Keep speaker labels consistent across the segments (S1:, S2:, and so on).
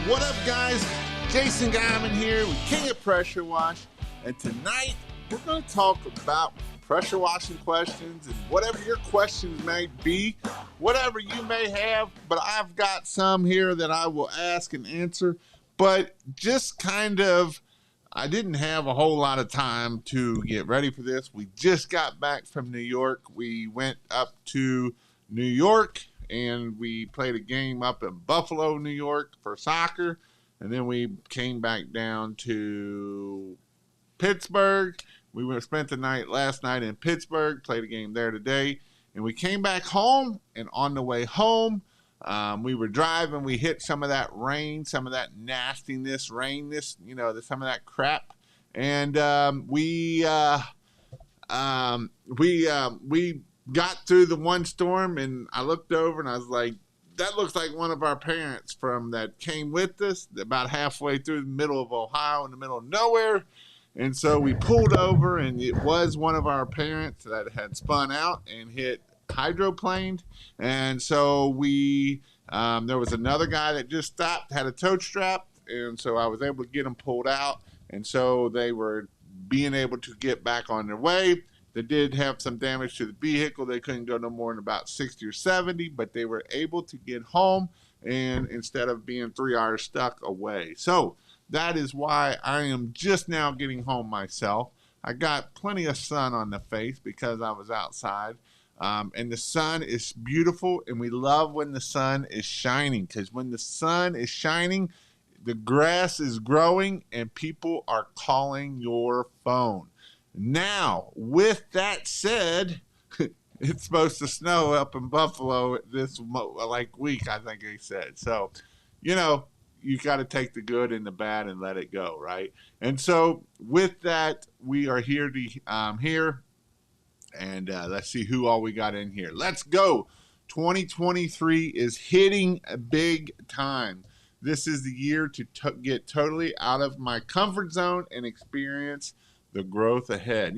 S1: What up, guys? Jason Guyman here with King of Pressure Wash, and tonight we're going to talk about pressure washing questions and whatever your questions may be, whatever you may have, but I've got some here that I will ask and answer, but just kind of, I didn't have a whole lot of time to get ready for this. We just got back from New York. We went up to New York and we played a game up in Buffalo, New York for soccer. And then we came back down to Pittsburgh. We spent the night last night in Pittsburgh, played a game there today. And we came back home, and on the way home, we were driving. We hit some of that rain, some of that nastiness, rainness, some of that crap. And we got through the one storm, and I looked over and I was like, that looks like one of our parents that came with us about halfway through the middle of Ohio, in the middle of nowhere. And so we pulled over, and it was one of our parents that had spun out and hit hydroplaned. And so there was another guy that just stopped, had a tow strap, and so I was able to get them pulled out. And so they were being able to get back on their way. They did have some damage to the vehicle. They couldn't go no more than about 60 or 70, but they were able to get home, and instead of being 3 hours stuck away. So that is why I am just now getting home myself. I got plenty of sun on the face because I was outside. And the sun is beautiful, and we love when the sun is shining, because when the sun is shining, the grass is growing and people are calling your phone. Now, with that said, it's supposed to snow up in Buffalo this week, I think they said. So, you got to take the good and the bad and let it go, right? And so with that, we are here and let's see who all we got in here. Let's go. 2023 is hitting a big time. This is the year to get totally out of my comfort zone and experience the growth ahead.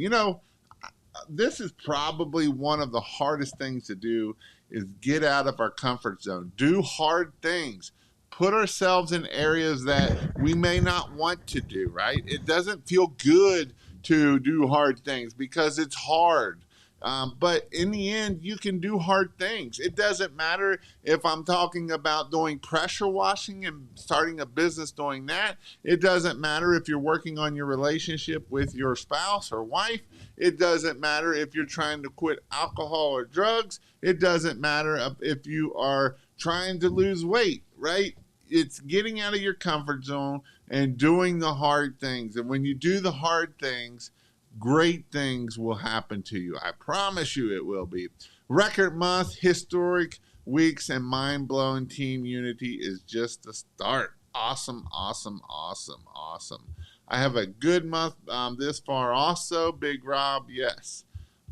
S1: This is probably one of the hardest things to do, is get out of our comfort zone. Do hard things. Put ourselves in areas that we may not want to do, right? It doesn't feel good to do hard things because it's hard. But in the end, you can do hard things. It doesn't matter if I'm talking about doing pressure washing and starting a business doing that. It doesn't matter if you're working on your relationship with your spouse or wife. It doesn't matter if you're trying to quit alcohol or drugs. It doesn't matter if you are trying to lose weight, right? It's getting out of your comfort zone and doing the hard things. And when you do the hard things, great things will happen to you. I promise you it will be. Record month, historic weeks, and mind-blowing team unity is just the start. Awesome, awesome, awesome, awesome. I have a good month this far also. Big Rob, yes.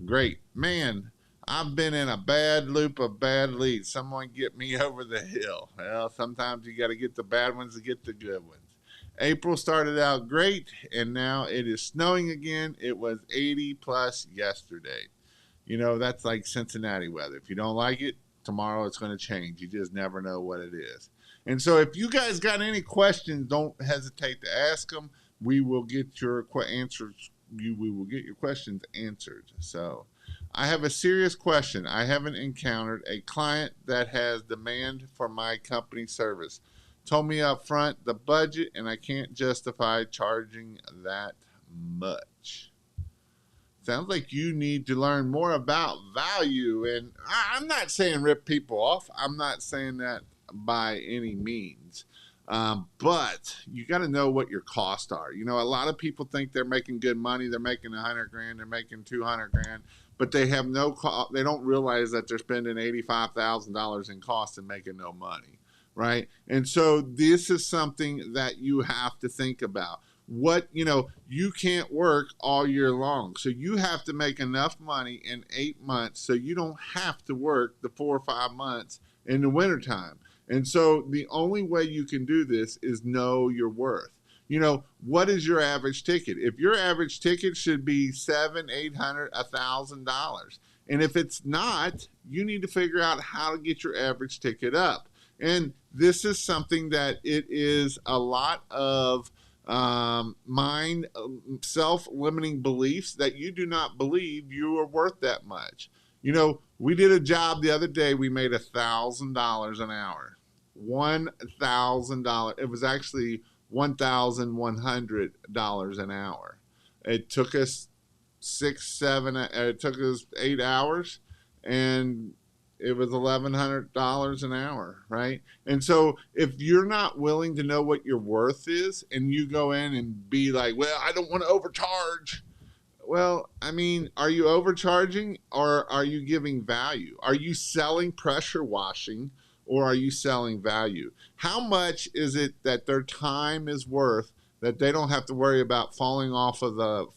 S1: Great. Man, I've been in a bad loop of bad leads. Someone get me over the hill. Well, sometimes you got to get the bad ones to get the good ones. April started out great, and now it is snowing again. It was 80 plus yesterday. That's like Cincinnati weather. If you don't like it, tomorrow it's going to change. You just never know what it is. And so if you guys got any questions, don't hesitate to ask them. We will get your answers. We will get your questions answered. So I have a serious question. I haven't encountered a client that has demand for my company service. Told me up front the budget, and I can't justify charging that much. Sounds like you need to learn more about value. And I'm not saying rip people off. I'm not saying that by any means. But you got to know what your costs are. A lot of people think they're making good money. They're making $100,000. They're making $200,000. But they have no cost. They don't realize that they're spending $85,000 in costs and making no money. Right? And so this is something that you have to think about. You can't work all year long. So you have to make enough money in 8 months so you don't have to work the 4 or 5 months in the wintertime. And so the only way you can do this is know your worth. What is your average ticket? If your average ticket should be $700, $800, $1,000. And if it's not, you need to figure out how to get your average ticket up. And this is something that it is a lot of mind, self-limiting beliefs that you do not believe you are worth that much. You know, we did a job the other day. We made $1,000 an hour. $1,000. It was actually $1,100 an hour. It took us it took us 8 hours, and it was $1,100 an hour, right? And so if you're not willing to know what your worth is, and you go in and be like, well, I don't want to overcharge. Well, I mean, are you overcharging, or are you giving value? Are you selling pressure washing, or are you selling value? How much is it that their time is worth, that they don't have to worry about falling off of the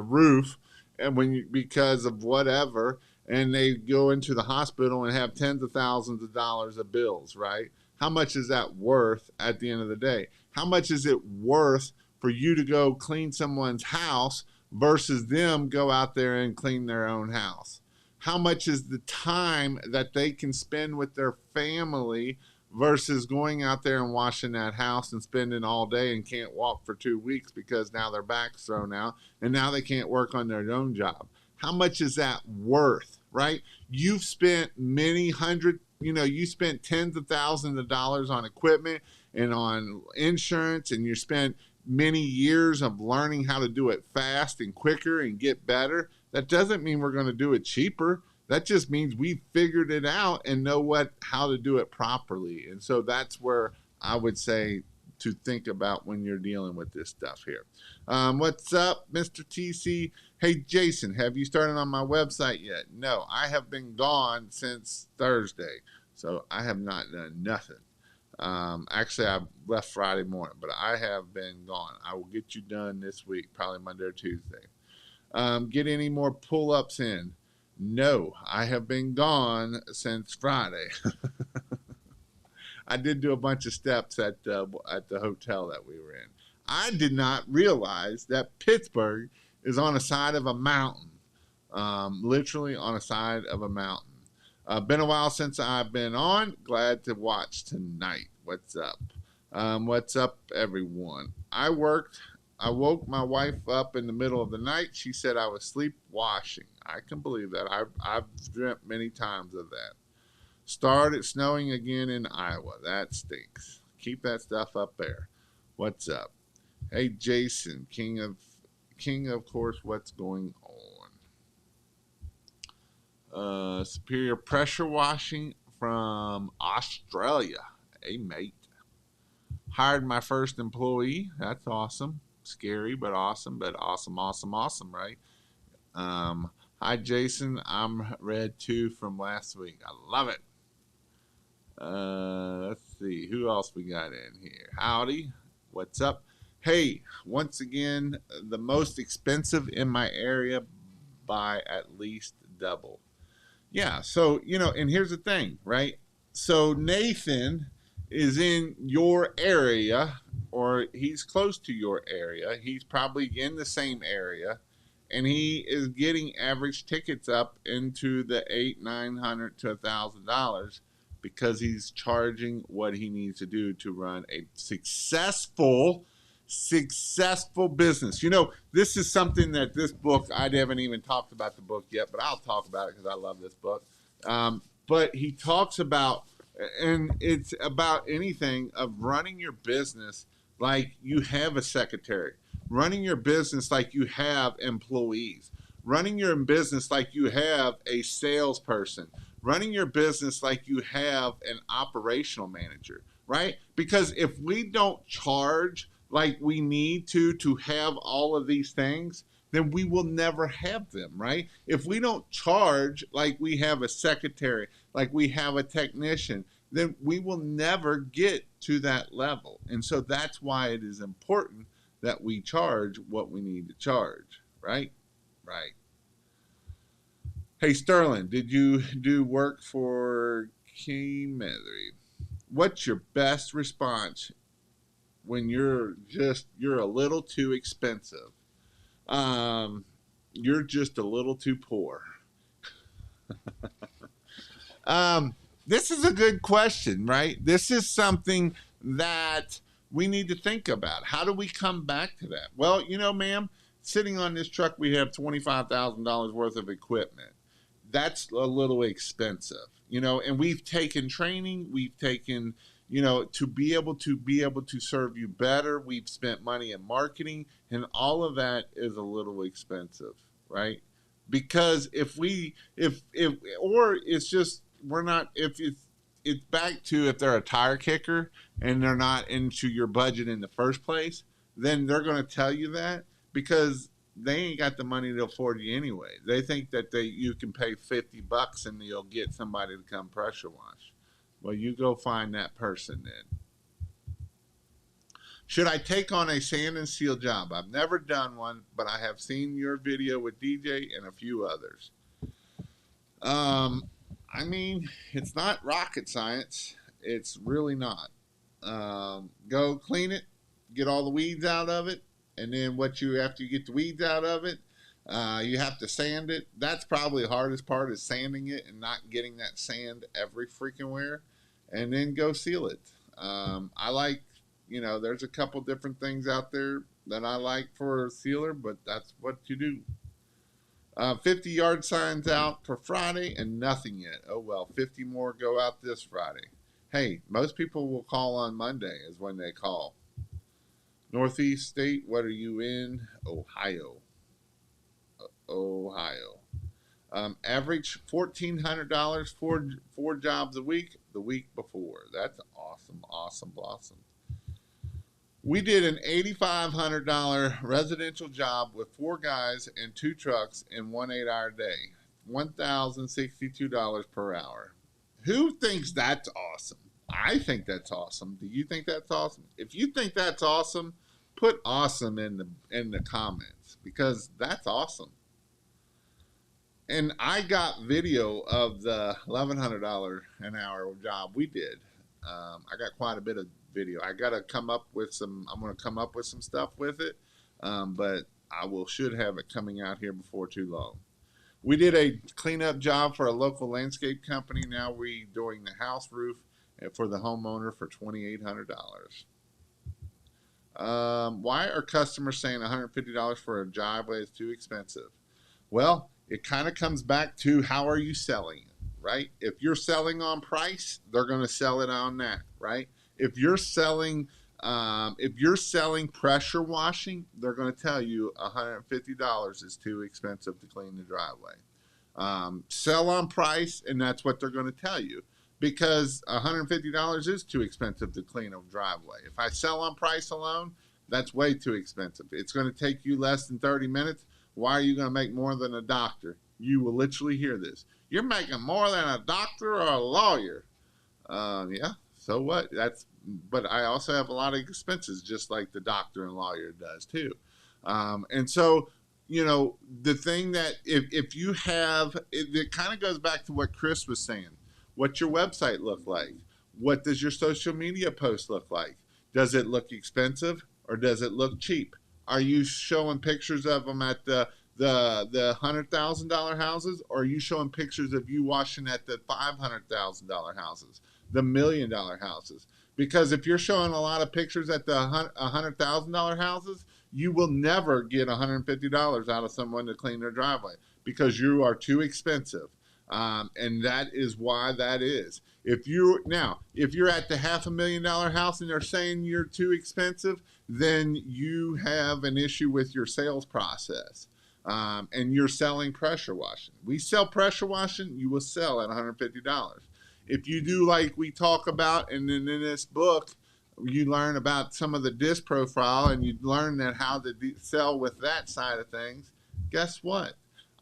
S1: roof, and because of whatever, and they go into the hospital and have tens of thousands of dollars of bills, right? How much is that worth at the end of the day? How much is it worth for you to go clean someone's house versus them go out there and clean their own house? How much is the time that they can spend with their family versus going out there and washing that house and spending all day and can't walk for 2 weeks because now their back's thrown out and now they can't work on their own job? How much is that worth, right? You've spent you spent tens of thousands of dollars on equipment and on insurance, and you spent many years of learning how to do it fast and quicker and get better. That doesn't mean we're going to do it cheaper. That just means we figured it out and know how to do it properly. And so that's where I would say to think about when you're dealing with this stuff here. What's up, Mr. TC? Hey, Jason, have you started on my website yet? No, I have been gone since Thursday, so I have not done nothing. Actually, I left Friday morning, but I have been gone. I will get you done this week, probably Monday or Tuesday. Get any more pull-ups in? No, I have been gone since Friday. I did do a bunch of steps at the hotel that we were in. I did not realize that Pittsburgh is on the side of a mountain, literally on the side of a mountain. Been a while since I've been on. Glad to watch tonight. What's up? What's up, everyone? I woke my wife up in the middle of the night. She said I was sleepwashing. I can believe that. I've dreamt many times of that. Started snowing again in Iowa. That stinks. Keep that stuff up there. What's up? Hey, Jason, King of course, what's going on? Superior Pressure Washing from Australia. Hey, mate. Hired my first employee. That's awesome. Scary, but awesome, awesome, right? Hi, Jason. I'm Red 2 from last week. I love it. Let's see. Who else we got in here? Howdy. What's up? Hey, once again, the most expensive in my area by at least double. Yeah, so, and here's the thing, right? So Nathan is in your area, or he's close to your area. He's probably in the same area, and he is getting average tickets up into the $800, $900 to $1,000 because he's charging what he needs to do to run a successful business. This is something that this book, I haven't even talked about the book yet, but I'll talk about it because I love this book. But he talks about, and it's about anything of running your business like you have a secretary, running your business like you have employees, running your business like you have a salesperson, running your business like you have an operational manager, right? Because if we don't charge like we need to have all of these things, then we will never have them, right? If we don't charge like we have a secretary, like we have a technician, then we will never get to that level. And so that's why it is important that we charge what we need to charge, right? Right. Hey, Sterling, did you do work for Kemetry? What's your best response when you're a little too expensive? You're just a little too poor. this is a good question, right? This is something that we need to think about. How do we come back to that? Well, you know, ma'am, sitting on this truck, we have $25,000 worth of equipment. That's a little expensive, you know, and we've taken training, we've taken, you know, to be able to serve you better. We've spent money in marketing, and all of that is a little expensive, right? Because if or it's just we're not if it's back to if they're a tire kicker and they're not into your budget in the first place, then they're going to tell you that because they ain't got the money to afford you anyway. They think that you can pay $50 and you'll get somebody to come pressure wash. Well, you go find that person then. Should I take on a sand and seal job? I've never done one, but I have seen your video with DJ and a few others. I mean, it's not rocket science. It's really not. Go clean it, get all the weeds out of it, and then after you get the weeds out of it, you have to sand it. That's probably the hardest part is sanding it and not getting that sand every freaking where, and then go seal it. I like, you know, there's a couple different things out there that I like for a sealer, but that's what you do. 50 yard signs out for Friday and nothing yet. Oh well, 50 more go out this Friday. Hey, most people will call on Monday is when they call. Northeast state, what are you in? Ohio. Ohio. Average $1,400 for 4 jobs a week the week before. That's awesome, awesome, awesome. We did an $8,500 residential job with 4 guys and 2 trucks in 1 8-hour day. $1,062 per hour. Who thinks that's awesome? I think that's awesome. Do you think that's awesome? If you think that's awesome, put awesome in the comments because that's awesome. And I got video of the $1,100 an hour job we did. I got quite a bit of video. I gotta come up with some. I'm gonna come up with some stuff with it, but should have it coming out here before too long. We did a cleanup job for a local landscape company. Now we doing the house roof for the homeowner for $2,800. Why are customers saying $150 for a driveway is too expensive? Well, it kind of comes back to how are you selling it, right? If you're selling on price, they're going to sell it on that, right? If you're selling pressure washing, they're going to tell you $150 is too expensive to clean the driveway. Sell on price, and that's what they're going to tell you because $150 is too expensive to clean a driveway. If I sell on price alone, that's way too expensive. It's going to take you less than 30 minutes. Why are you going to make more than a doctor? You will literally hear this. You're making more than a doctor or a lawyer. Yeah, so what? But I also have a lot of expenses, just like the doctor and lawyer does too. And so, you know, the thing that if you have, it kind of goes back to what Chris was saying. What's your website look like? What does your social media post look like? Does it look expensive or does it look cheap? Are you showing pictures of them at the $100,000 houses, or are you showing pictures of you washing at the $500,000 houses, the $1 million houses? Because if you're showing a lot of pictures at the $100,000 houses, you will never get $150 out of someone to clean their driveway because you are too expensive. And that is why that is. If you're at the $500,000 house and they're saying you're too expensive, then you have an issue with your sales process. And you're selling pressure washing. We sell pressure washing, you will sell at $150. If you do like we talk about, and then in this book, you learn about some of the disc profile and you learn that how to sell with that side of things, guess what?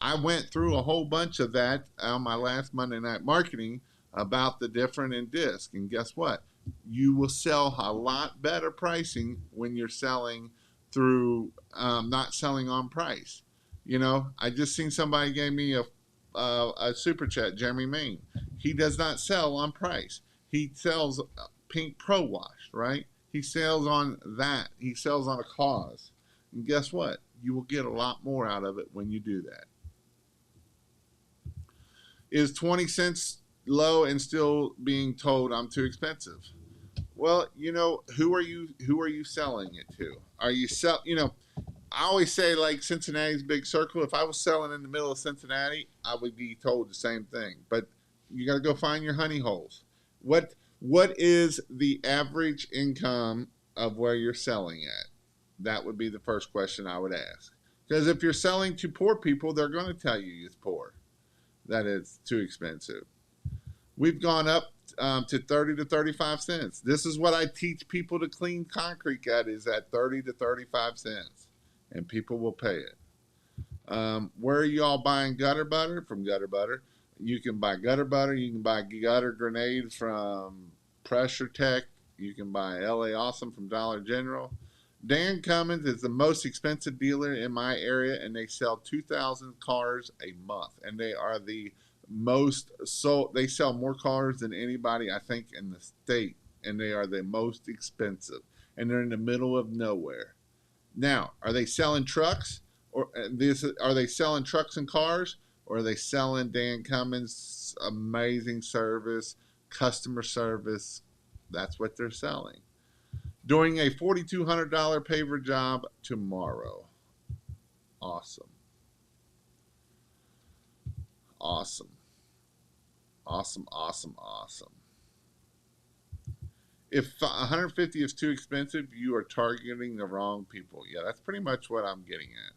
S1: I went through a whole bunch of that on my last Monday Night Marketing about the different in disc. And guess what? You will sell a lot better pricing when you're selling through not selling on price. You know, I just seen somebody gave me a super chat, Jeremy Main. He does not sell on price. He sells Pink Pro Wash, right? He sells on that. He sells on a cause. And guess what? You will get a lot more out of it when you do that. Is 20 cents low and still being told I'm too expensive. Well, who are you selling it to? Are you sell you know I always say, like, Cincinnati's big circle. If I was selling in the middle of Cincinnati, I would be told the same thing. But you got to go find your honey holes. What is the average income of where you're selling at? That would be the first question I would ask. Because if you're selling to poor people, they're going to tell you it's poor, that it's too expensive. We've gone up to 30 to 35 cents. This is what I teach people to clean concrete at, is at 30 to 35 cents. And people will pay it. Where are you all buying gutter butter? From Gutter Butter. You can buy gutter butter. You can buy gutter grenades from Pressure Tech. You can buy LA Awesome from Dollar General. Dan Cummins is the most expensive dealer in my area, and they sell 2,000 cars a month. And they are the most sold. They sell more cars than anybody, I think, in the state. And they are the most expensive. And they're in the middle of nowhere. Now, are they selling trucks, or are they selling trucks and cars, or are they selling Dan Cummins' amazing service, customer service? That's what they're selling. Doing a $4,200 paver job tomorrow. Awesome. Awesome. Awesome, awesome, awesome. If 150 is too expensive, you are targeting the wrong people. Yeah, that's pretty much what I'm getting at.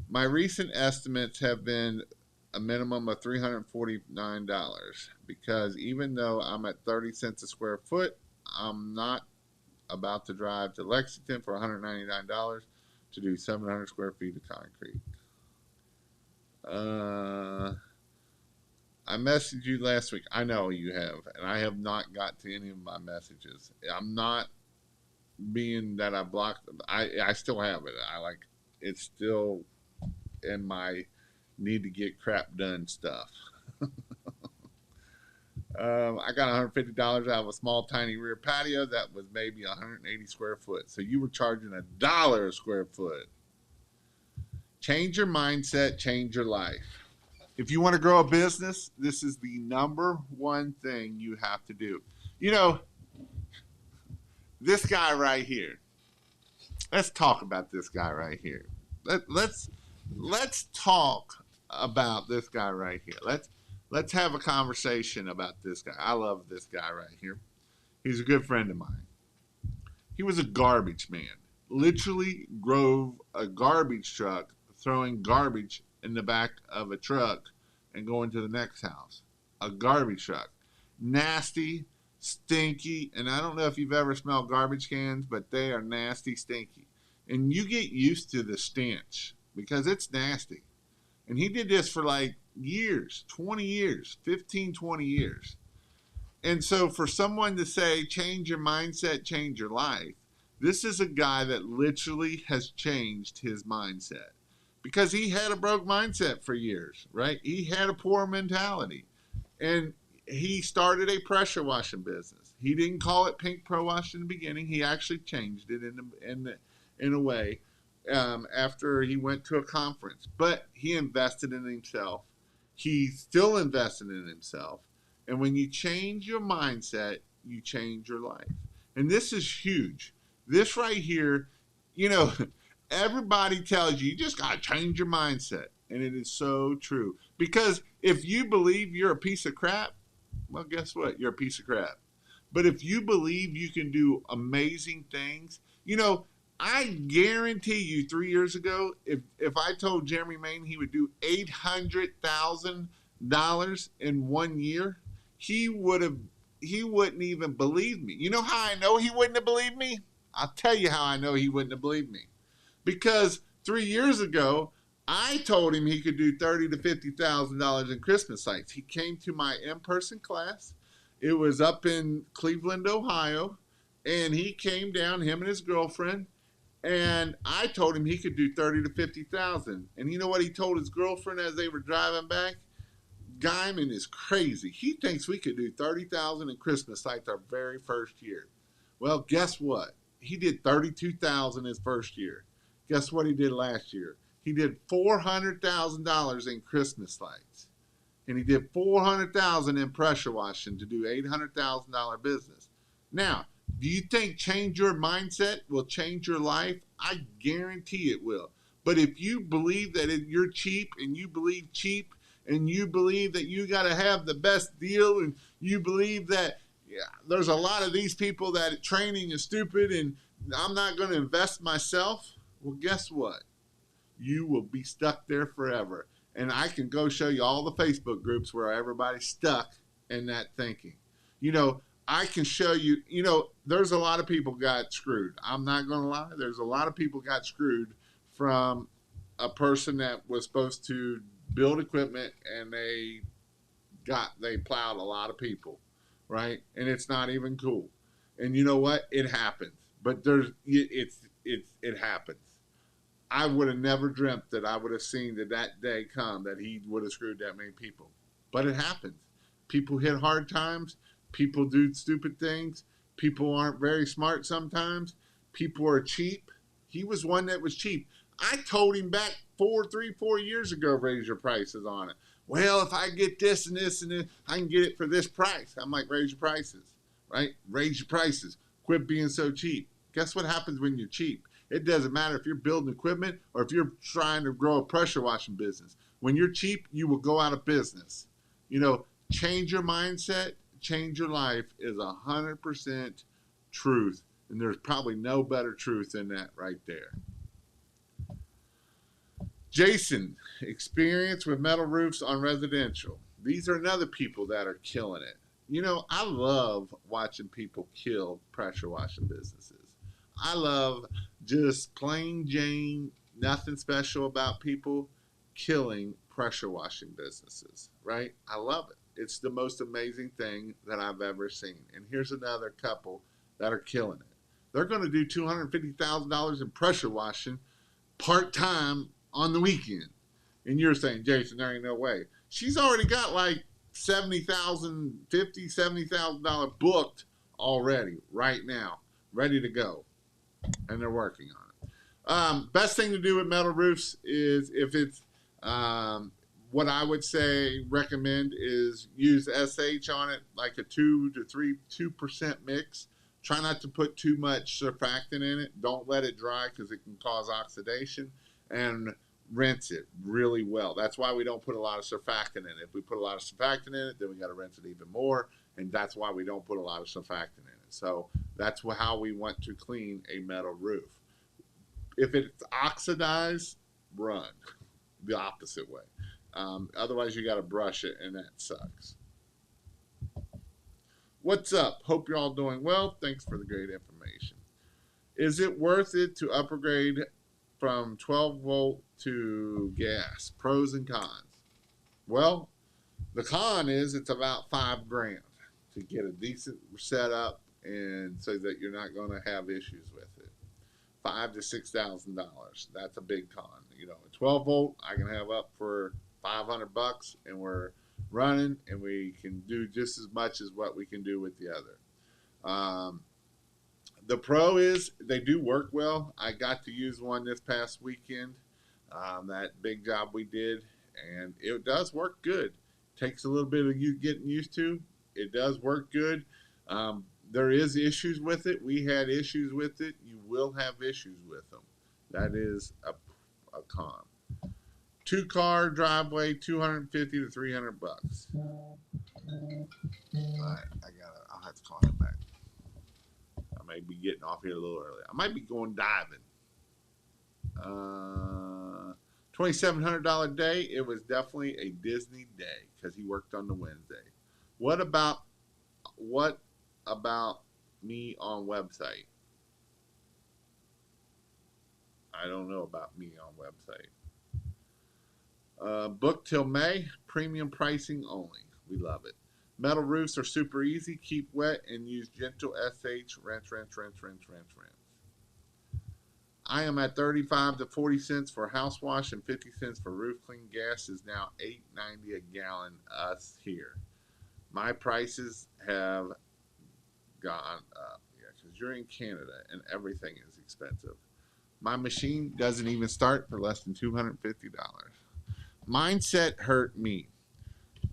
S1: My recent estimates have been a minimum of $349 because even though I'm at 30 cents a square foot, I'm not about to drive to Lexington for $199 to do 700 square feet of concrete. I messaged you last week. I know you have, and I have not got to any of my messages. I'm not being that I blocked them. I still have it. It's still in my need to get crap done stuff. I got $150 out of a small, tiny rear patio that was maybe 180 square foot. So you were charging $1 a square foot. Change your mindset, change your life. If you want to grow a business, this is the number one thing you have to do. This guy right here. Let's talk about this guy right here. Let's talk about this guy right here. Let's have a conversation about this guy. I love this guy right here. He's a good friend of mine. He was a garbage man. Literally drove a garbage truck, throwing garbage in the back of a truck and going to the next house. A garbage truck. Nasty, stinky, and I don't know if you've ever smelled garbage cans, but they are nasty, stinky. And you get used to the stench because it's nasty. And he did this for like years, 20 years, 15, 20 years. And so for someone to say, change your mindset, change your life, this is a guy that literally has changed his mindset. Because he had a broke mindset for years, right? He had a poor mentality. And he started a pressure washing business. He didn't call it Pink Pro Wash in the beginning. He actually changed it in a way after he went to a conference. But he invested in himself. He's still invested in himself. And when you change your mindset, you change your life. And this is huge. This right here, everybody tells you just got to change your mindset. And it is so true. Because if you believe you're a piece of crap, well, guess what? You're a piece of crap. But if you believe you can do amazing things, I guarantee you 3 years ago, if I told Jeremy Main he would do $800,000 in 1 year, he wouldn't even believe me. You know how I know he wouldn't have believed me? I'll tell you how I know he wouldn't have believed me. Because 3 years ago, I told him he could do $30,000 to $50,000 in Christmas lights. He came to my in-person class. It was up in Cleveland, Ohio, and he came down, him and his girlfriend, and I told him he could do $30,000 to $50,000. And you know what he told his girlfriend as they were driving back? Guyman is crazy. He thinks we could do $30,000 in Christmas lights our very first year. Well, guess what? He did $32,000 his first year. Guess what he did last year? He did $400,000 in Christmas lights. and he did 400,000 in pressure washing to do $800,000 business. Now, do you think change your mindset will change your life? I guarantee it will. But if you believe that you're cheap and you believe cheap and you believe that you got to have the best deal and you believe that there's a lot of these people that training is stupid and I'm not going to invest myself, well, guess what? You will be stuck there forever. And I can go show you all the Facebook groups where everybody's stuck in that thinking. You know, I can show you, there's a lot of people got screwed. I'm not going to lie. There's a lot of people got screwed from a person that was supposed to build equipment and they plowed a lot of people, right? And it's not even cool. And you know what? It happens. But it happens. I would have never dreamt that I would have seen that day come that he would have screwed that many people. But it happens. People hit hard times. People do stupid things. People aren't very smart sometimes. People are cheap. He was one that was cheap. I told him back 4 years ago, raise your prices on it. Well, if I get this and this and this, I can get it for this price. I'm like, raise your prices, right? Raise your prices. Quit being so cheap. Guess what happens when you're cheap? It doesn't matter if you're building equipment or if you're trying to grow a pressure washing business. When you're cheap, you will go out of business. Change your mindset, change your life is 100% truth. And there's probably no better truth than that right there. Jason, experience with metal roofs on residential. These are another people that are killing it. I love watching people kill pressure washing businesses. I love just plain Jane, nothing special about people killing pressure washing businesses, right? I love it. It's the most amazing thing that I've ever seen. And here's another couple that are killing it. They're going to do $250,000 in pressure washing part-time on the weekend. And you're saying, Jason, there ain't no way. She's already got like $70,000 booked already right now, ready to go. And they're working on it. Best thing to do with metal roofs is if it's what I would say recommend is use SH on it, like a 2% mix. Try not to put too much surfactant in it. Don't let it dry because it can cause oxidation. And rinse it really well. That's why we don't put a lot of surfactant in it. If we put a lot of surfactant in it, then we got to rinse it even more. And that's why we don't put a lot of surfactant in it. So that's how we want to clean a metal roof. If it's oxidized, run the opposite way. Otherwise, you got to brush it, and that sucks. What's up? Hope you're all doing well. Thanks for the great information. Is it worth it to upgrade from 12 volt to gas? Pros and cons. Well, the con is it's about $5,000 to get a decent setup and so that you're not going to have issues with it. $5,000 to $6,000. That's a big con. A 12 volt I can have up for $500 and we're running and we can do just as much as what we can do with the other. The pro is they do work well. I got to use one this past weekend, that big job we did, and it does work good. Takes a little bit of you getting used to. It does work good. There is issues with it. We had issues with it. You will have issues with them. That is a con. 2-car driveway, $250 to $300. All right, I'll have to call him back. I may be getting off here a little early. I might be going diving. $2,700 day. It was definitely a Disney day because he worked on the Wednesday. What about me on website? I don't know about me on website. Book till May. Premium pricing only. We love it. Metal roofs are super easy. Keep wet and use gentle SH. Rinse. I am at 35 to 40 cents for house wash and 50 cents for roof clean. Gas is now $8.90 a gallon us here. My prices have gone up. Yeah, because you're in Canada and everything is expensive. My machine doesn't even start for less than $250. Mindset hurt me.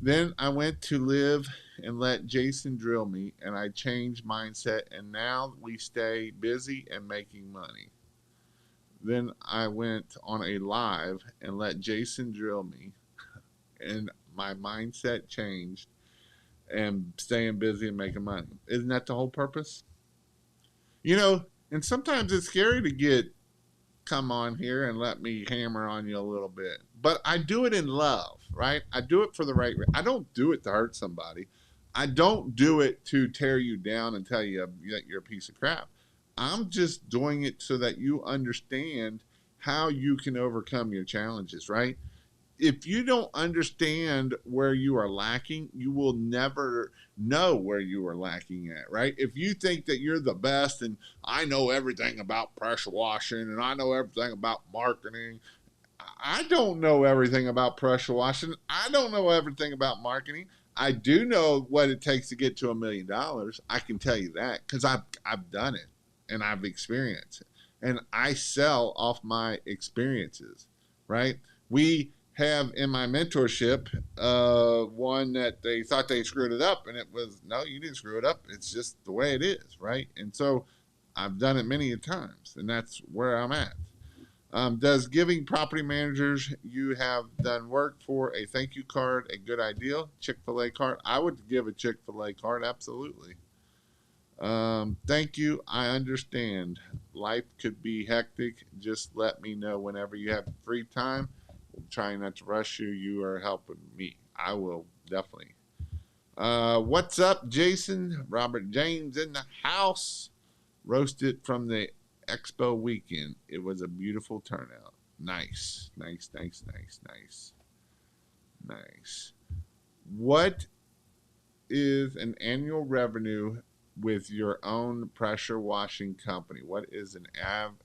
S1: Then I went to live and let Jason drill me, and I changed mindset, and now we stay busy and making money. Then I went on a live and let Jason drill me, and my mindset changed and staying busy and making money. Isn't that the whole purpose? You know, and sometimes it's scary to get come on here and let me hammer on you a little bit. But I do it in love, right? I do it for the right reason. I don't do it to hurt somebody. I don't do it to tear you down and tell you that you're a piece of crap. I'm just doing it so that you understand how you can overcome your challenges, right? If you don't understand where you are lacking, you will never know where you are lacking at, right? If you think that you're the best and I know everything about pressure washing and I know everything about marketing, I don't know everything about pressure washing. I don't know everything about marketing. I do know what it takes to get to $1 million. I can tell you that because I've done it and I've experienced it, and I sell off my experiences. Right? We have in my mentorship one that they thought they screwed it up, and it was no, you didn't screw it up. It's just the way it is, right? And so I've done it many times, and that's where I'm at. Does giving property managers you have done work for a thank you card a good idea? Chick-fil-A card? I would give a Chick-fil-A card, absolutely. Thank you. I understand. Life could be hectic. Just let me know whenever you have free time. I'm trying not to rush you. You are helping me. I will definitely. What's up, Jason? Robert James in the house. Roasted from the Expo weekend. It was a beautiful turnout. Nice, nice, nice, nice, nice, nice. What is an annual revenue with your own pressure washing company? What is an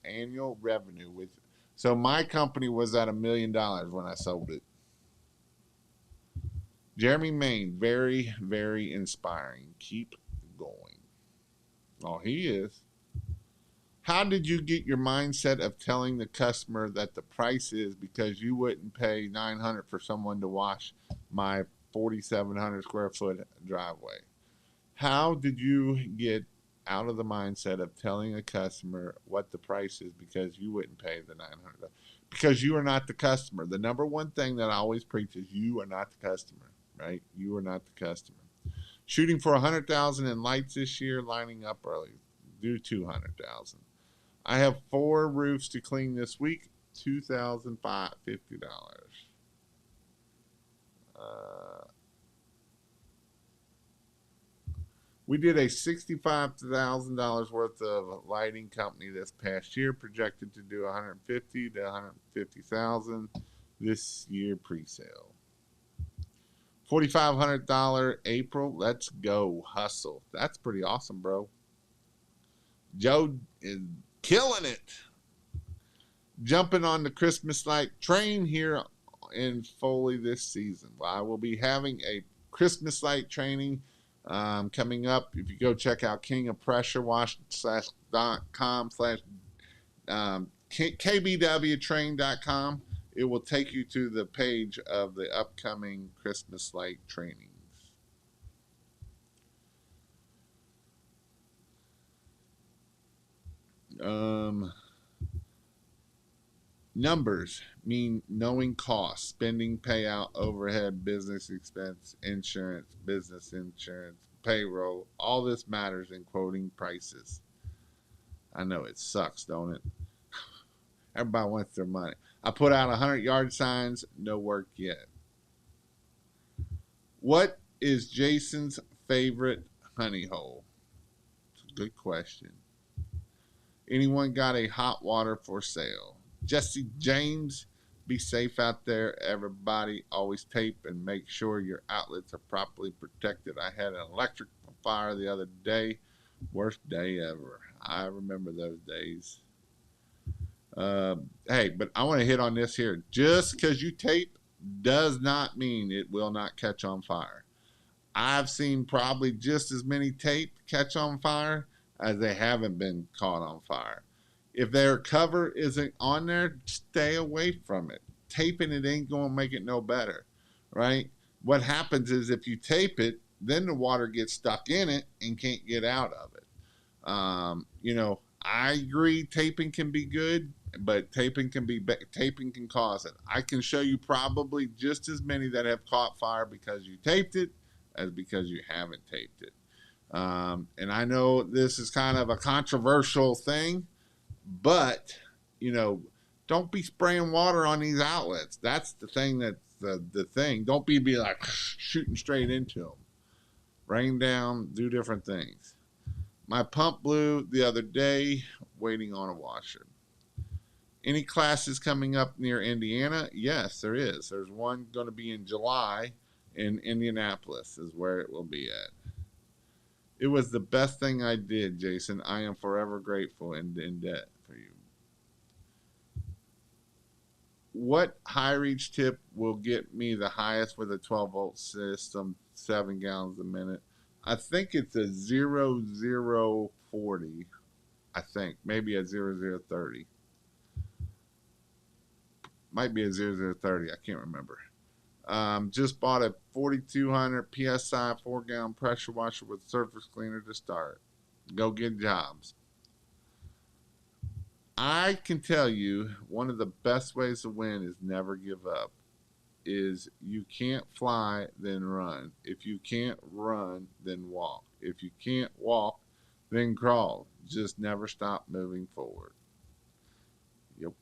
S1: annual revenue with? So my company was at $1 million when I sold it. Jeremy Main, very, very inspiring. Keep going. Oh, he is. How did you get your mindset of telling the customer that the price is because you wouldn't pay $900 for someone to wash my 4,700 square foot driveway? How did you get out of the mindset of telling a customer what the price is because you wouldn't pay the $900? Because you are not the customer. The number one thing that I always preach is you are not the customer, right? You are not the customer. Shooting for 100,000 in lights this year, lining up early. Do 200,000. I have 4 roofs to clean this week. $2,050. We did a $65,000 worth of lighting company this past year, projected to do 150 to 150,000 this year pre-sale. $4,500 April. Let's go hustle. That's pretty awesome, bro. Joe is killing it. Jumping on the Christmas light train here in Foley this season. Well, I will be having a Christmas light training coming up. If you go check out kingofpressurewash.com/kbwtrain.com, it will take you to the page of the upcoming Christmas light trainings. Numbers mean knowing costs, spending, payout, overhead, business expense, insurance, payroll. All this matters in quoting prices. I know it sucks, don't it? Everybody wants their money. I put out 100-yard signs, no work yet. What is Jason's favorite honey hole? It's a good question. Anyone got a hot water for sale? Jesse James, be safe out there, everybody. Always tape and make sure your outlets are properly protected. I had an electric fire the other day. Worst day ever. I remember those days. Hey, but I want to hit on this here. Just because you tape does not mean it will not catch on fire. I've seen probably just as many tape catch on fire as they haven't been caught on fire. If their cover isn't on there, stay away from it. Taping it ain't going to make it no better, right? What happens is if you tape it, then the water gets stuck in it and can't get out of it. I agree taping can be good, but taping can cause it. I can show you probably just as many that have caught fire because you taped it as because you haven't taped it. And I know this is kind of a controversial thing, but you know, don't be spraying water on these outlets. That's the thing. That's the thing. Don't be like shooting straight into them. Rain down, do different things. My pump blew the other day, waiting on a washer. Any classes coming up near Indiana? Yes, there is. There's one going to be in July in Indianapolis, is where it will be at. It was the best thing I did, Jason. I am forever grateful and in debt for you. What high reach tip will get me the highest with a 12-volt system, 7 gallons a minute? I think it's a 0040. I think maybe a 0030. Might be a 0030. I can't remember. Just bought a 4200 psi 4-gallon pressure washer with surface cleaner to start. Go get jobs. I can tell you one of the best ways to win is never give up. Is you can't fly, then run. If you can't run, then walk. If you can't walk, then crawl. Just never stop moving forward. Yep.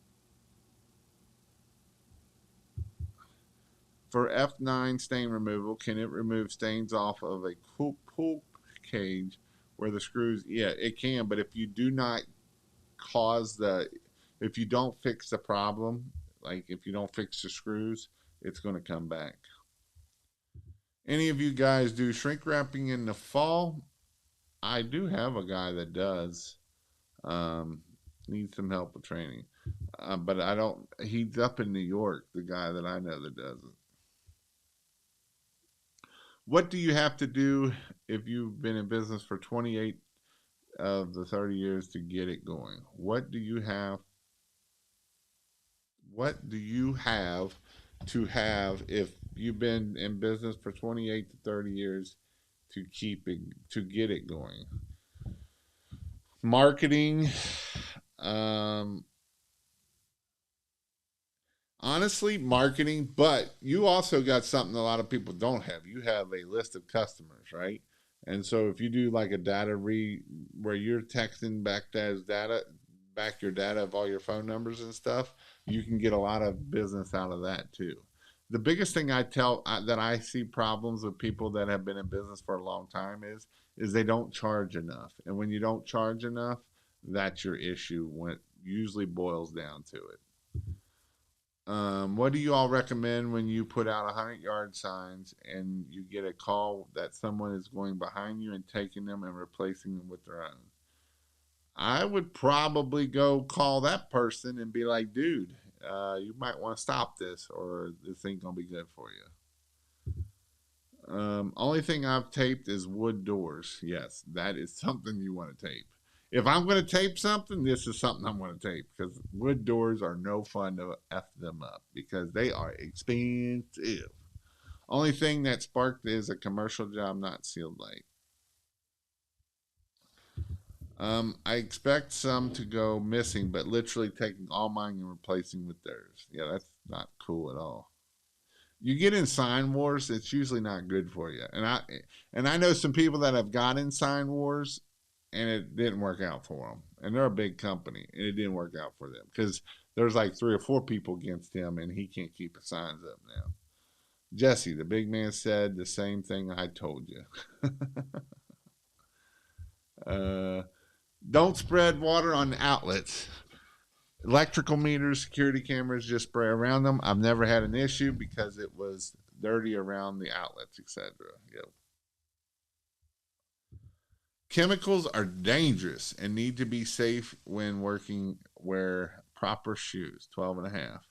S1: For F9 stain removal, can it remove stains off of a pool cage where the screws? Yeah, it can, but if you do not if you don't fix the problem, like if you don't fix the screws, it's going to come back. Any of you guys do shrink wrapping in the fall? I do have a guy that does. Needs some help with training. But I don't, he's up in New York, the guy that I know that does it. What do you have to do if you've been in business for 28 of the 30 years to get it going? What do you have to have if you've been in business for 28 to 30 years to get it going? Marketing, honestly, marketing, but you also got something a lot of people don't have. You have a list of customers, right? And so if you do like a data where you're texting back your data of all your phone numbers and stuff, you can get a lot of business out of that too. The biggest thing that I see problems with people that have been in business for a long time is they don't charge enough. And when you don't charge enough, that's your issue when it usually boils down to it. What do you all recommend when you put out 100-yard signs and you get a call that someone is going behind you and taking them and replacing them with their own? I would probably go call that person and be like, dude, you might want to stop this or this ain't going to be good for you. Only thing I've taped is wood doors. Yes, that is something you want to tape. If I'm going to tape something, this is something I'm going to tape because wood doors are no fun to F them up because they are expensive. Only thing that sparked is a commercial job, not sealed light. I expect some to go missing, but literally taking all mine and replacing with theirs. Yeah, that's not cool at all. You get in sign wars, it's usually not good for you. And I know some people that have got in sign wars and it didn't work out for them. And they're a big company and it didn't work out for them because there's like 3 or 4 people against him and he can't keep his signs up now. Jesse, the big man, said the same thing I told you. Don't spread water on the outlets. Electrical meters, security cameras, just spray around them. I've never had an issue because it was dirty around the outlets, etc. Yep. Chemicals are dangerous and need to be safe when working. Wear proper shoes. 12 and a half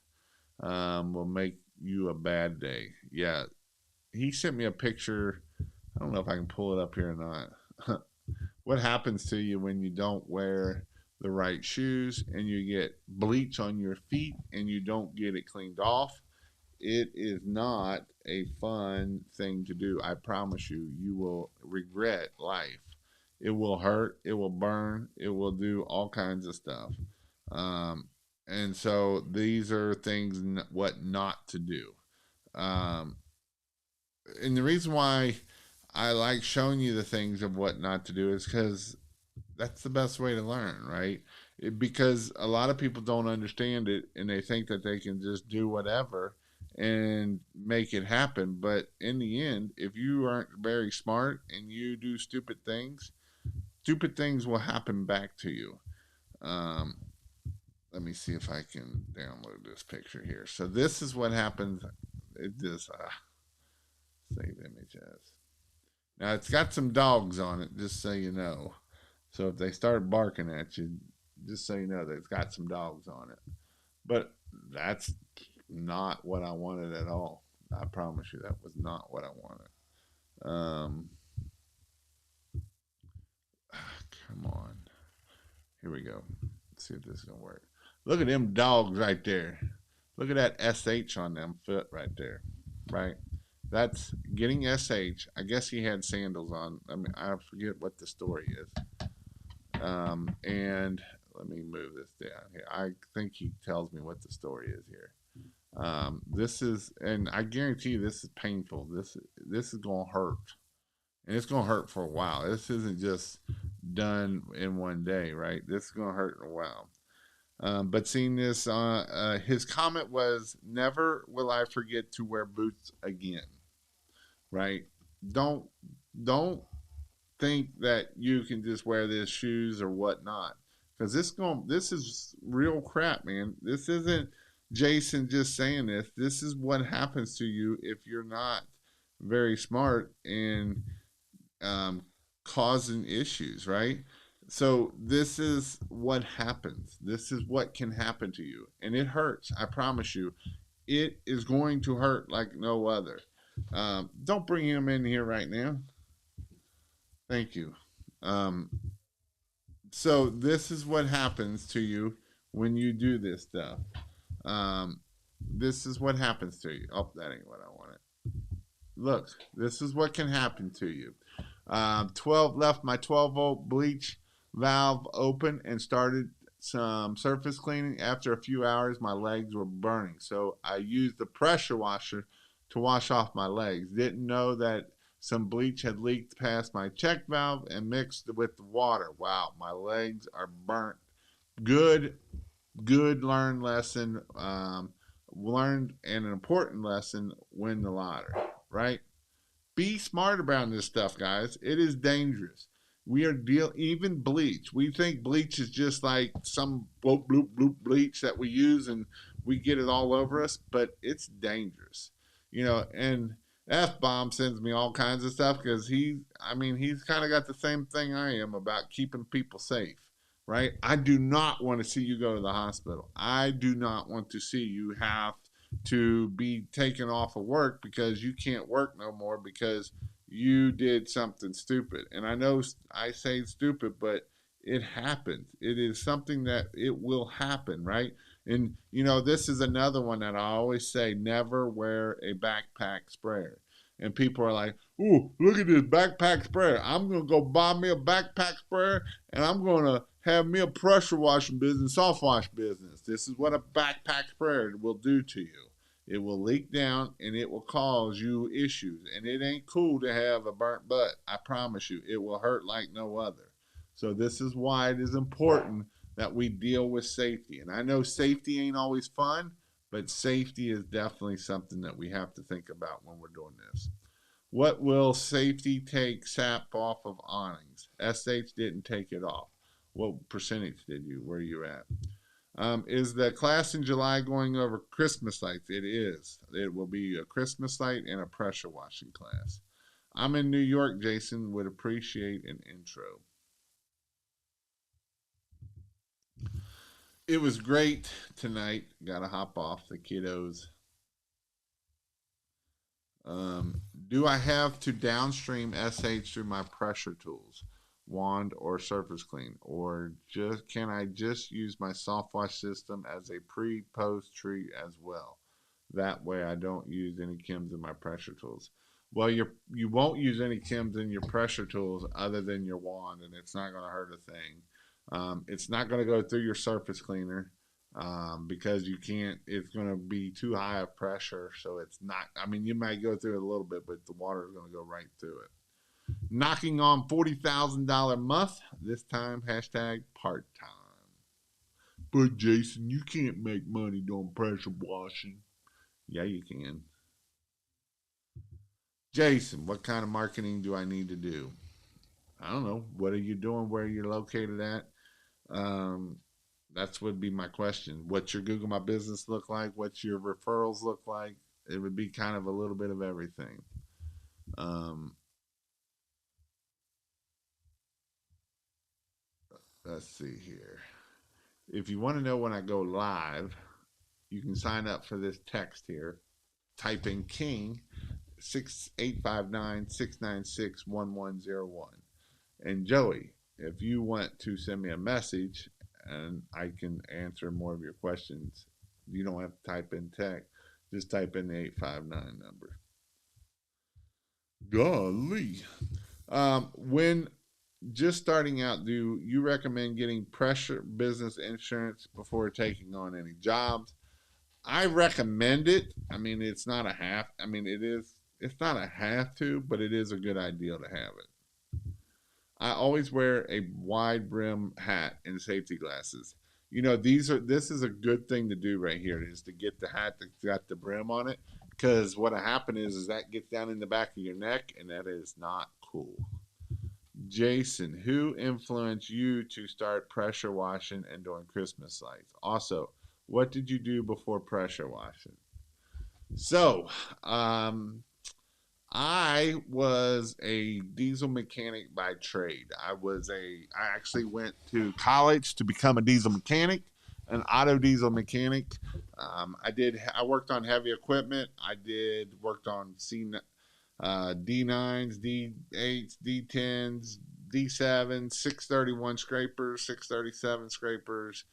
S1: will make you a bad day. Yeah. He sent me a picture. I don't know if I can pull it up here or not. What happens to you when you don't wear the right shoes and you get bleach on your feet and you don't get it cleaned off? it is not a fun thing to do. I promise you, you will regret life. It will hurt, it will burn, it will do all kinds of stuff. Um, and so these are things what not to do. Um, and the reason why I like showing you the things of what not to do is because that's the best way to learn, right? Because a lot of people don't understand it and they think that they can just do whatever and make it happen. But in the end, if you aren't very smart and you do stupid things will happen back to you. Um, Let me see if I can download this picture here. So this is what happens. It just save images. Now it's got some dogs on it, just so you know. So if they start barking at you, just so you know that it's got some dogs on it. But that's not what I wanted at all. I promise you, that was not what I wanted. Come on. Here we go. Let's see if this is gonna work. Look at them dogs right there. Look at that SH on them foot right there. Right? That's getting SH. I guess he had sandals on. I mean, I forget what the story is. And let me move this down here. I think he tells me what the story is here. This is, and I guarantee you, this is painful. This is gonna hurt, and it's gonna hurt for a while. This isn't just done in one day, right? This is gonna hurt in a while. But seeing this, his comment was, "Never will I forget to wear boots again." Right? Don't don't think that you can just wear these shoes or whatnot, because this is real crap, man. This isn't Jason just saying this. This is what happens to you if you're not very smart and um, causing issues, right? So this is what happens. This is what can happen to you, and it hurts. I promise you, it is going to hurt like no other. Don't bring him in here right now. Thank you. Um, so this is what happens to you when you do this stuff. Um, this is what happens to you. Oh, that ain't what I wanted. Look, this is what can happen to you. 12 left my 12-volt bleach valve open and started some surface cleaning. After a few hours, my legs were burning, so I used the pressure washer to wash off my legs. Didn't know that some bleach had leaked past my check valve and mixed with the water. Wow, my legs are burnt. Good, good learned lesson. Learned and an important lesson: win the lottery, right? Be smart about this stuff, guys. It is dangerous. We are even bleach. We think bleach is just like some bloop bloop bloop bleach that we use and we get it all over us, but it's dangerous. And F bomb sends me all kinds of stuff because he's kind of got the same thing I am about keeping people safe, right? I do not want to see you go to the hospital. I do not want to see you have to be taken off of work because you can't work no more because you did something stupid. And I know I say stupid, but it happens. It is something that it will happen, right? And this is another one that I always say: never wear a backpack sprayer. And people are like, "Ooh, look at this backpack sprayer! I'm gonna go buy me a backpack sprayer, and I'm gonna have me a pressure washing business, soft wash business." This is what a backpack sprayer will do to you. It will leak down and it will cause you issues. And it ain't cool to have a burnt butt. I promise you, it will hurt like no other. So, this is why it is important that we deal with safety. And I know safety ain't always fun, but safety is definitely something that we have to think about when we're doing this. What will safety take sap off of awnings? SH didn't take it off. What percentage were you at? Is the class in July going over Christmas lights? It is. It will be a Christmas light and a pressure washing class. I'm in New York, Jason. Would appreciate an intro. It was great tonight. Got to hop off the kiddos. Do I have to downstream SH through my pressure tools, wand or surface clean, or can I just use my soft wash system as a pre-post treat as well? That way I don't use any chems in my pressure tools. Well, you won't use any chems in your pressure tools other than your wand, and it's not going to hurt a thing. It's not going to go through your surface cleaner because you can't. It's going to be too high of pressure, so it's not. I mean, you might go through it a little bit, but the water is going to go right through it. Knocking on $40,000 month this time. Hashtag part time. But Jason, you can't make money doing pressure washing. Yeah, you can. Jason, what kind of marketing do I need to do? I don't know. What are you doing? Where you're located at? Um, that's would be my question. What's your Google My Business look like? What's your referrals look like? It would be kind of a little bit of everything. Um, let's see here. If you want to know when I go live, you can sign up for this text here. Type in King 6859-696-1101. And Joey, if you want to send me a message and I can answer more of your questions, you don't have to type in text. Just type in the 859 number. Golly. When just starting out, do you recommend getting pressure business insurance before taking on any jobs? I recommend it. I mean, it's not a have. I mean, it is. It's not a have to, but it is a good idea to have it. I always wear a wide brim hat and safety glasses. You know, these are this is a good thing to do right here is to get the hat that's got the brim on it because what happened is that gets down in the back of your neck and that is not cool. Jason, who influenced you to start pressure washing and doing Christmas lights? Also, what did you do before pressure washing? So, I was a diesel mechanic by trade. I actually went to college to become a diesel mechanic, an auto diesel mechanic. I worked on heavy equipment. Worked on D9s, D8s, D10s, D7s, 631 scrapers, 637 scrapers.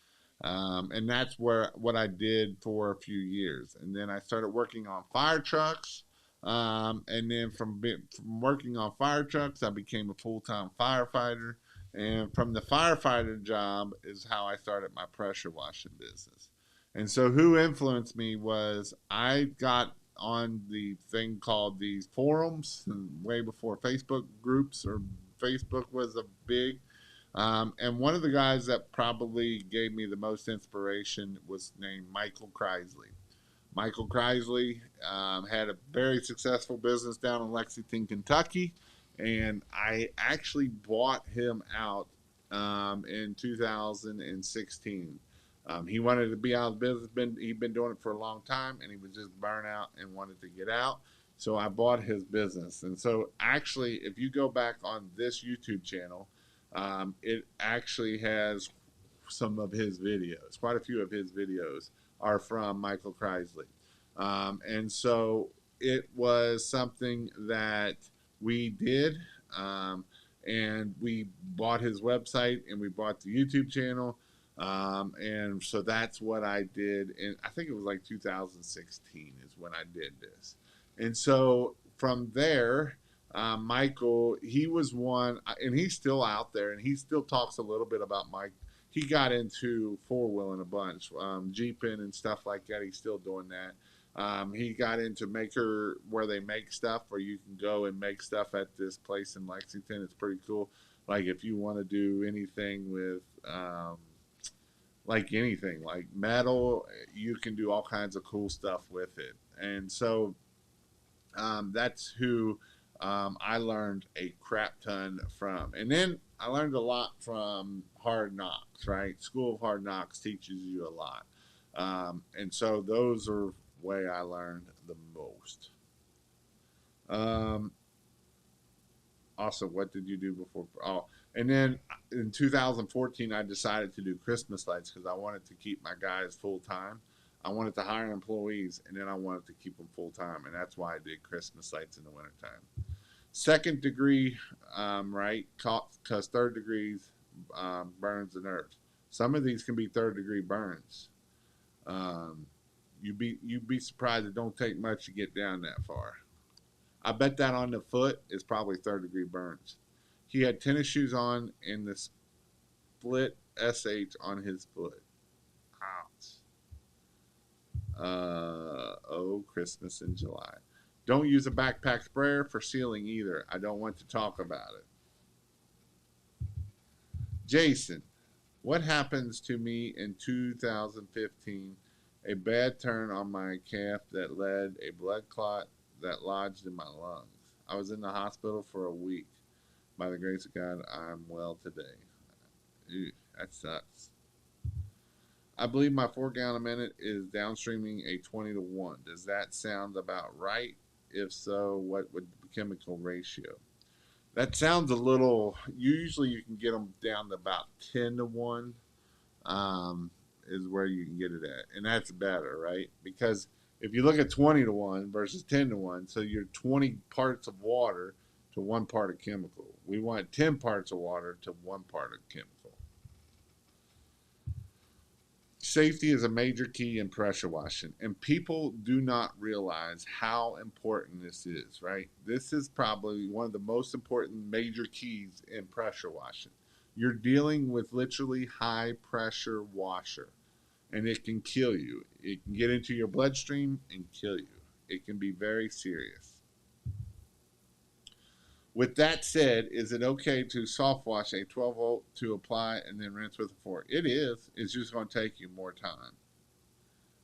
S1: And that's what I did for a few years. And then I started working on fire trucks. And then from working on fire trucks, I became a full time firefighter. And from the firefighter job is how I started my pressure washing business. And so, who influenced me was I got on the thing called these forums way before Facebook groups or Facebook was a big. And one of the guys that probably gave me the most inspiration was named Michael Kreisley. Michael Kreisley had a very successful business down in Lexington, Kentucky, and I actually bought him out in 2016. He wanted to be out of business. He'd been doing it for a long time, and he was just burnt out and wanted to get out. So I bought his business. And so, actually, if you go back on this YouTube channel, it actually has some of his videos. Quite a few of his videos are from Michael Kreisley. And so it was something that we did. And we bought his website and we bought the YouTube channel. And so that's what I did. And I think it was like 2016 is when I did this. And so from there, Michael, he was one, and he's still out there, and he still talks a little bit about Mike. He got into four wheeling a bunch, jeeping and stuff like that. He's still doing that. He got into Maker, where they make stuff, where you can go and make stuff at this place in Lexington. It's pretty cool. Like if you want to do anything with, like anything, like metal, you can do all kinds of cool stuff with it. And so that's who I learned a crap ton from. And then I learned a lot from Hard Knocks, right? School of Hard Knocks teaches you a lot. And so those are way I learned the most. Um, Also, what did you do before? Oh, and then in 2014, I decided to do Christmas lights because I wanted to keep my guys full time. I wanted to hire employees, and then I wanted to keep them full time, and that's why I did Christmas lights in the wintertime. Second degree, right? Because third degrees burns and earth. Some of these can be third degree burns. Um, You'd be surprised it don't take much to get down that far. I bet that on the foot is probably third-degree burns. He had tennis shoes on and the split SH on his foot. Ouch. Oh, Christmas in July. Don't use a backpack sprayer for sealing either. I don't want to talk about it. Jason, what happens to me in 2015? A bad turn on my calf that led a blood clot that lodged in my lungs. I was in the hospital for a week. By the grace of God, I'm well today. Ew, that sucks. I believe my 4 gallon a minute is downstreaming a 20 to 1. Does that sound about right? If so, what would the chemical ratio? That sounds a little. Usually, you can get them down to about 10 to 1. Is where you can get it at, and that's better, right? Because if you look at 20 to 1 versus 10 to 1, so you're 20 parts of water to 1 part of chemical. We want 10 parts of water to 1 part of chemical. Safety is a major key in pressure washing, and people do not realize how important this is, right? This is probably one of the most important major keys in pressure washing. You're dealing with literally high pressure washer, and it can kill you. It can get into your bloodstream and kill you. It can be very serious. With that said, is it okay to soft wash a 12 volt to apply and then rinse with a fork? It is. It's just going to take you more time,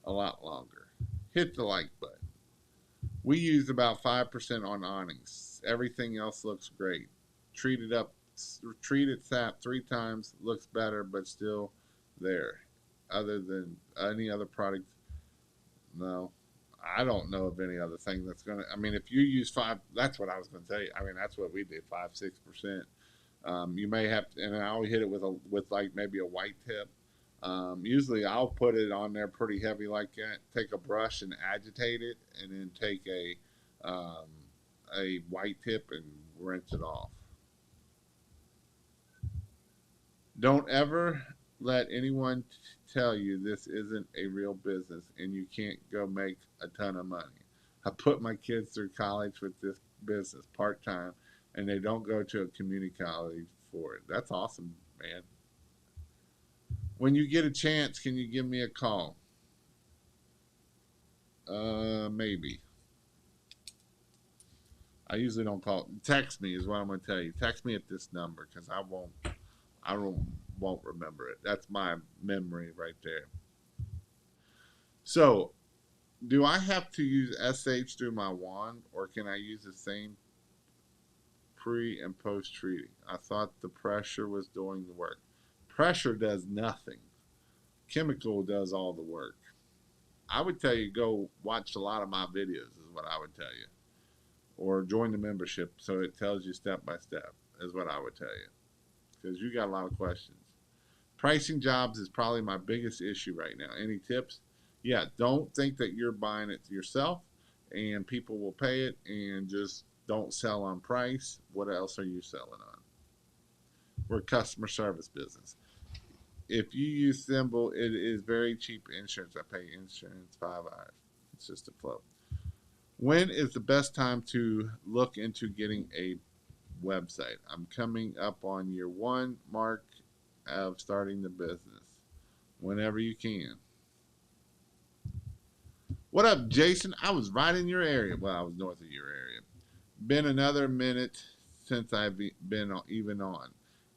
S1: a lot longer. Hit the like button. We used about 5% on awnings. Everything else looks great. Treated sap 3 times, looks better, but still there. Other than any other product, no. I don't know of any other thing that's gonna. I mean, if you use five, that's what I was gonna tell you. I mean, that's what we did, 5-6%. You may have to, and I'll hit it with like maybe a white tip. Usually, I'll put it on there pretty heavy like that. Take a brush and agitate it, and then take a white tip and rinse it off. Don't ever let anyone tell you this isn't a real business and you can't go make a ton of money. I put my kids through college with this business part time, and they don't go to a community college for it. That's awesome, man. When you get a chance, can you give me a call? Maybe. I usually don't call. Text me is what I'm going to tell you. Text me at this number because I won't remember it. That's my memory right there. So, do I have to use SH through my wand, or can I use the same pre and post treating? I thought the pressure was doing the work. Pressure does nothing. Chemical does all the work. I would tell you go watch a lot of my videos is what I would tell you, or join the membership so it tells you step by step is what I would tell you because you got a lot of questions. Pricing jobs is probably my biggest issue right now. Any tips? Yeah, don't think that you're buying it yourself and people will pay it, and just don't sell on price. What else are you selling on? We're a customer service business. If you use Thimble, it is very cheap insurance. I pay insurance 5 hours. It's just a float. When is the best time to look into getting a website? I'm coming up on year 1 mark of starting the business. Whenever you can. What up, Jason? I was right in your area. Well, I was north of your area. Been another minute since I've been even on.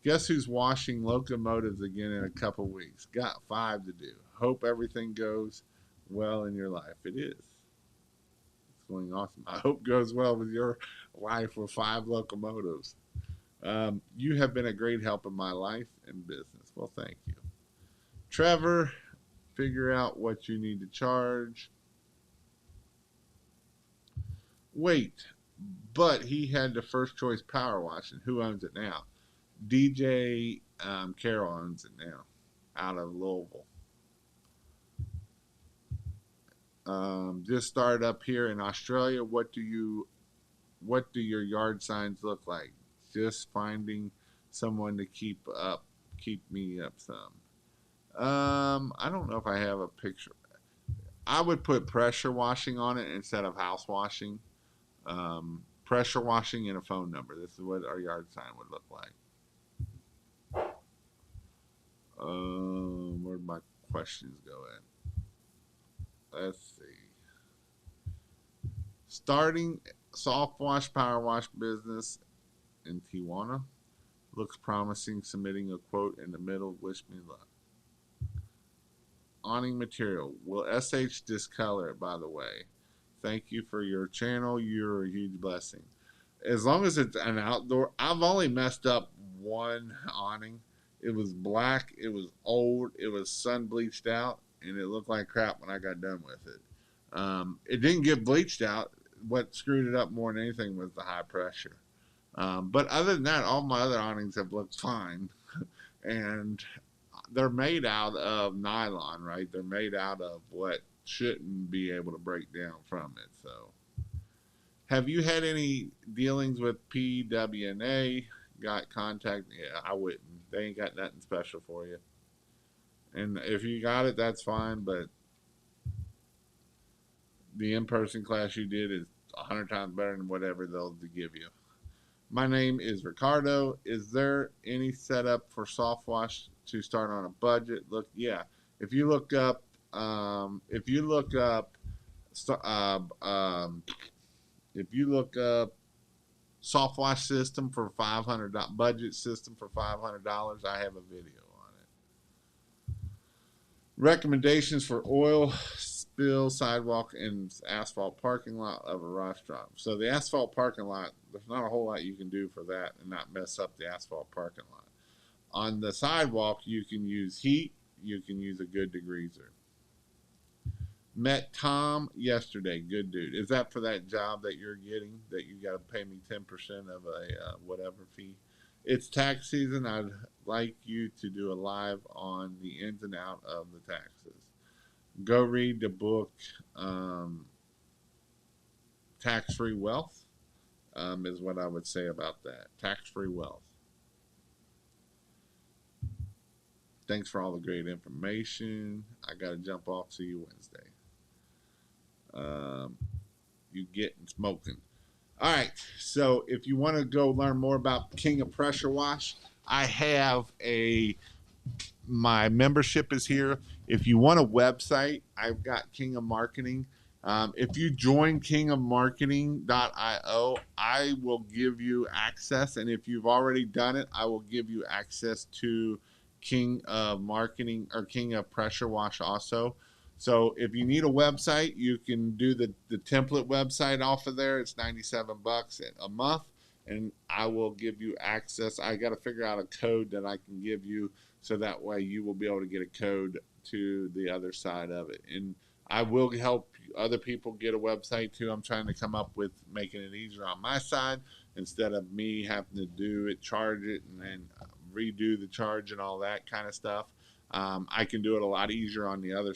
S1: Guess who's washing locomotives again in a couple weeks? Got 5 to do. Hope everything goes well in your life. It is. It's going awesome. I hope it goes well with your life with 5 locomotives. You have been a great help in my life and business. Well, thank you. Trevor, figure out what you need to charge. Wait, but he had the first choice power wash, and who owns it now? DJ Carroll owns it now, out of Louisville. Just started up here in Australia. What do your yard signs look like? Just finding someone to keep me up some. I don't know if I have a picture. I would put pressure washing on it instead of house washing. Pressure washing and a phone number. This is what our yard sign would look like. Where'd my questions go at? Let's see. Starting soft wash, power wash business in Tijuana. Looks promising. Submitting a quote in the middle. Wish me luck. Awning material. Will SH discolor it, by the way? Thank you for your channel. You're a huge blessing. As long as it's an outdoor, I've only messed up one awning. It was black, it was old, it was sun bleached out, and it looked like crap when I got done with it. It didn't get bleached out. What screwed it up more than anything was the high pressure. But other than that, all my other awnings have looked fine. And they're made out of nylon, right? They're made out of what shouldn't be able to break down from it. So, have you had any dealings with PW&A? Got contact? Yeah, I wouldn't. They ain't got nothing special for you. And if you got it, that's fine. But the in-person class you did is 100 times better than whatever they'll give you. My name is Ricardo. Is there any setup for soft wash to start on a budget? Look, yeah. If you look up, if you look up soft wash system for $500, budget system for $500, I have a video on it. Recommendations for oil spill sidewalk and asphalt parking lot of a restaurant. So the asphalt parking lot, there's not a whole lot you can do for that and not mess up the asphalt parking lot. On the sidewalk, you can use heat. You can use a good degreaser. Met Tom yesterday. Good dude. Is that for that job that you're getting that you got to pay me 10% of a whatever fee? It's tax season. I'd like you to do a live on the ins and out of the taxes. Go read the book, Tax-Free Wealth, is what I would say about that. Tax-Free Wealth. Thanks for all the great information. I got to jump off. See you Wednesday. You getting smoking. All right. So if you want to go learn more about King of Pressure Wash, I have my membership is here. If you want a website, I've got King of Marketing. If you join kingofmarketing.io, I will give you access. And if you've already done it, I will give you access to King of Marketing or King of Pressure Wash also. So if you need a website, you can do the template website off of there. It's $97 a month, and I will give you access. I got to figure out a code that I can give you so that way you will be able to get a code to the other side of it. And I will help other people get a website too. I'm trying to come up with making it easier on my side instead of me having to do it, charge it, and then redo the charge and all that kind of stuff. I can do it a lot easier on the other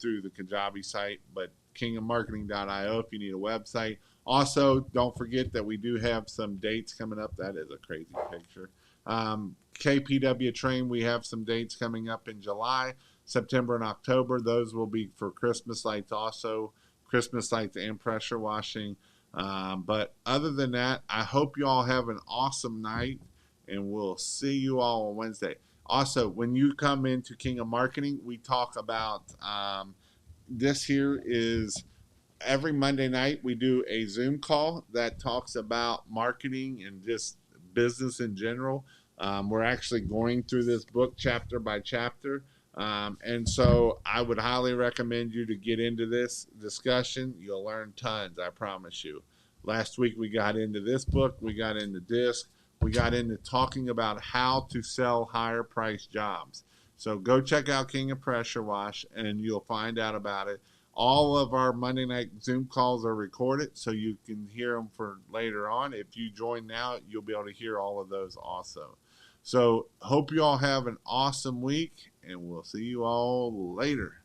S1: through the Kajabi site, but kingofmarketing.io if you need a website. Also, don't forget that we do have some dates coming up. That is a crazy picture. KPW Train, we have some dates coming up in July, September, and October. Those will be for Christmas lights also, Christmas lights and pressure washing. But other than that, I hope you all have an awesome night, and we'll see you all on Wednesday. Also, when you come into King of Marketing, we talk about this here is every Monday night we do a Zoom call that talks about marketing and just business in general. We're actually going through this book chapter by chapter. And so I would highly recommend you to get into this discussion. You'll learn tons, I promise you. Last week we got into this book. We got into DISC. We got into talking about how to sell higher priced jobs. So go check out King of Pressure Wash and you'll find out about it. All of our Monday night Zoom calls are recorded so you can hear them for later on. If you join now, you'll be able to hear all of those also. So hope you all have an awesome week and we'll see you all later.